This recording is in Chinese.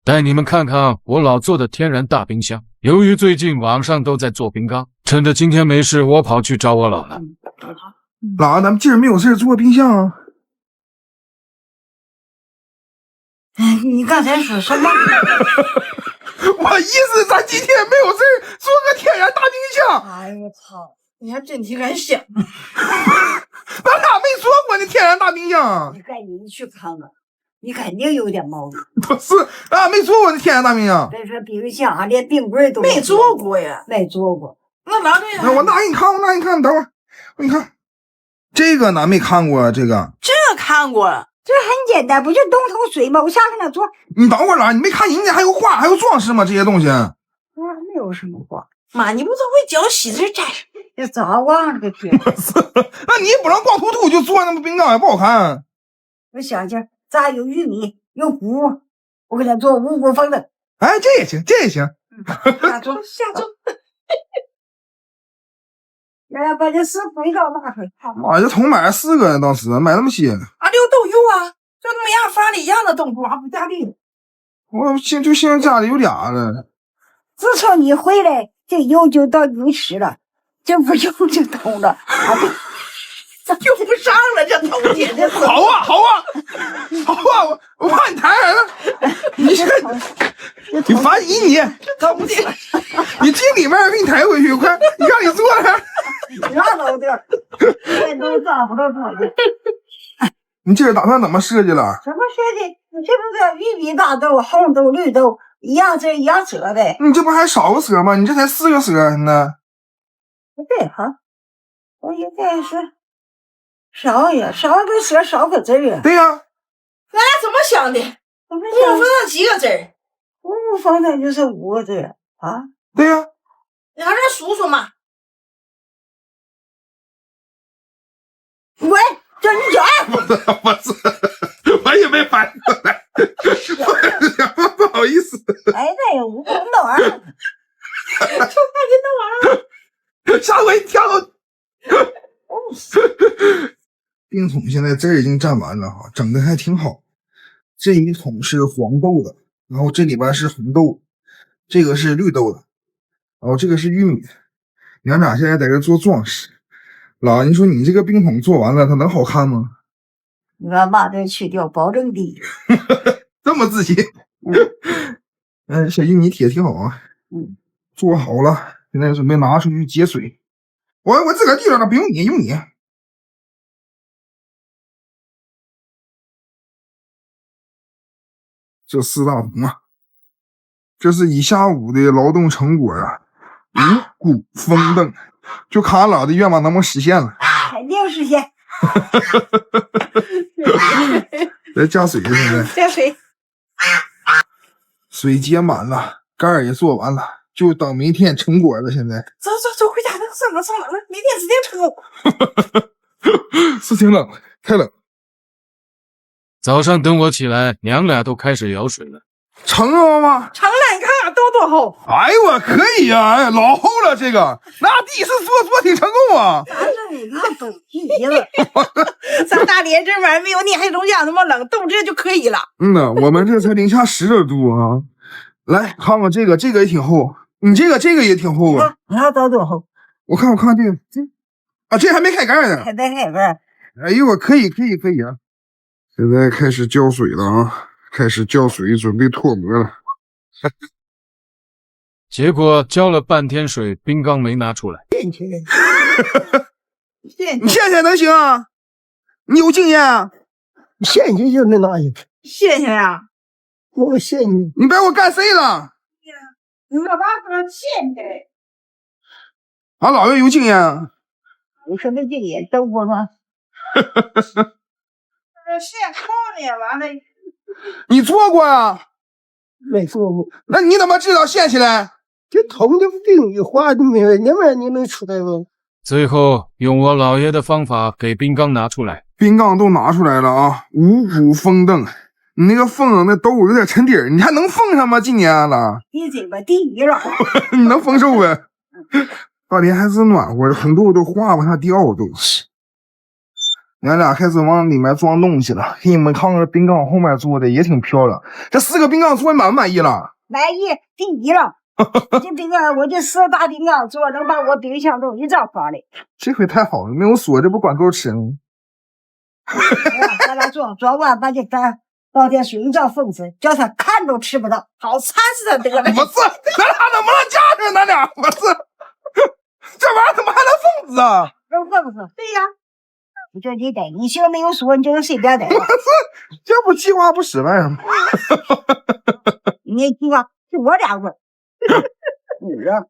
带你们看看我老做的天然大冰箱。由于最近网上都在做冰缸，趁着今天没事，我跑去找我姥了。姥，咱们今儿没有事做冰箱啊？你刚才说什么？我意思，咱今天没有事做个天然大冰箱。哎呦我操！你还真挺敢想。咱俩没做过那天然大冰箱。你去看看，你肯定有点毛病。不是，咱俩没做过那天然大冰箱。别说冰箱啊，连冰柜都没做过呀，没做过。那哪对呀？我拿给你看，等会儿，我给你看，这个咱没看过，这看过了。这很简单，不就东头水吗？我下给他做。你等会儿了，你没看人家还有画，还有装饰吗？这些东西。没有什么画。妈，你不都会教喜字摘？这早忘了个天。那你也不能光涂涂就做那么冰缸，也不好看。我想想，咱有玉米，有谷，我给他做五谷丰的。哎，这也行。下周。要把这4肥皂拿出来。妈，这桶买了4个，当时买那么些。啊，溜都有啊，就没让房里一样的东西，还不家里。我现在家里有俩了。自从你回来，这油就到你使了，这不用就通了。用不上了，这头姐这好啊！我怕你抬来了。你烦你，头姐，你进里面给你抬回去，快！你让你坐那。那老弟儿，都找不到他的。你这是打算怎么设计了？什么设计？你这不是玉米、大豆、红豆、绿豆一样这一样色呗？你这不还少个色吗？你这才4个色呢。不对哈，我应该是少呀，少个色，少个字呀。对呀。咱俩怎么想的？五谷丰的几个字儿？五谷丰的就是5个字啊。对呀。你还是数数嘛。喂，这你讲。我是，我也没反应过来，不好意思。哎，那个五谷那玩意儿，就看见那玩意儿，吓我一跳。冰桶现在这儿已经占完了哈，整的还挺好。这一桶是黄豆的，然后这里边是红豆，这个是绿豆的，然后这个是玉米。娘俩现在在这做装饰。老，你说你这个冰桶做完了，它能好看吗？你把马这去掉，保证第一。这么自信。小玉米铁挺好啊。做好了，现在准备拿出去接水。我自个儿地上了，不用你，用你。这4大桶啊，这是一下午的劳动成果啊，五谷丰登，就看俺老的愿望能不能实现了。肯定实现。来加水，现在加水，水接满了，盖儿也做完了，就等明天成果了。现在走，回家，上冷了，明天指定成。是挺冷，太冷。早上等我起来，娘俩都开始舀水了。成了吗？成了，你看看都多厚。哎呦，我可以呀、哎，老厚了这个。那第一次做挺成功啊。咱这一个都急了。咱大连这边没有你黑龙江那么冷，冻这就可以了。我们这才零下10多度啊。来看看这个也挺厚。你这个也挺厚啊。那到多厚？我看这个，啊，这还没开盖呢。还得开盖。哎呦，我可以啊。现在开始浇水了啊，开始浇水，准备脱模了。结果浇了半天水，冰缸没拿出来。你现在能行啊？你有经验啊？现金就能拿去，谢谢呀。我谢你。你把我干谁了？你把它现的。俺老爷有经验啊。有什么经验？等我吗？现烤呢，完了。你做过啊？没做过。那你怎么知道现起来？这桶的冰一化就没有，那玩意儿你能出来吗？最后用我姥爷的方法给冰缸拿出来。冰缸都拿出来了啊，五谷丰登。你那个丰那豆有点沉底儿，你还能丰上吗？今年了，你这个第一了。你能丰收呗？大连还是暖和，红豆都化不下掉都是。俺俩开始往里面装东西了，给你们看看冰缸后面做的也挺漂亮。这4个冰缸做的满不满意了？满意第一了。这冰缸，我这4个大冰缸做能把我冰箱都一张放里。这回太好了，没有锁，这不管够吃吗？咱俩装完，把这饭倒点水，一张缝子，叫他看都吃不到，好馋死他得了。我是，咱俩能不能嫁上？咱俩，我是，这玩意儿怎么还能缝子啊？能缝子？对呀。你这你逮，你媳没有锁，你就能随便逮。我是，这不计划不失败吗？你计划是我俩问。你呀。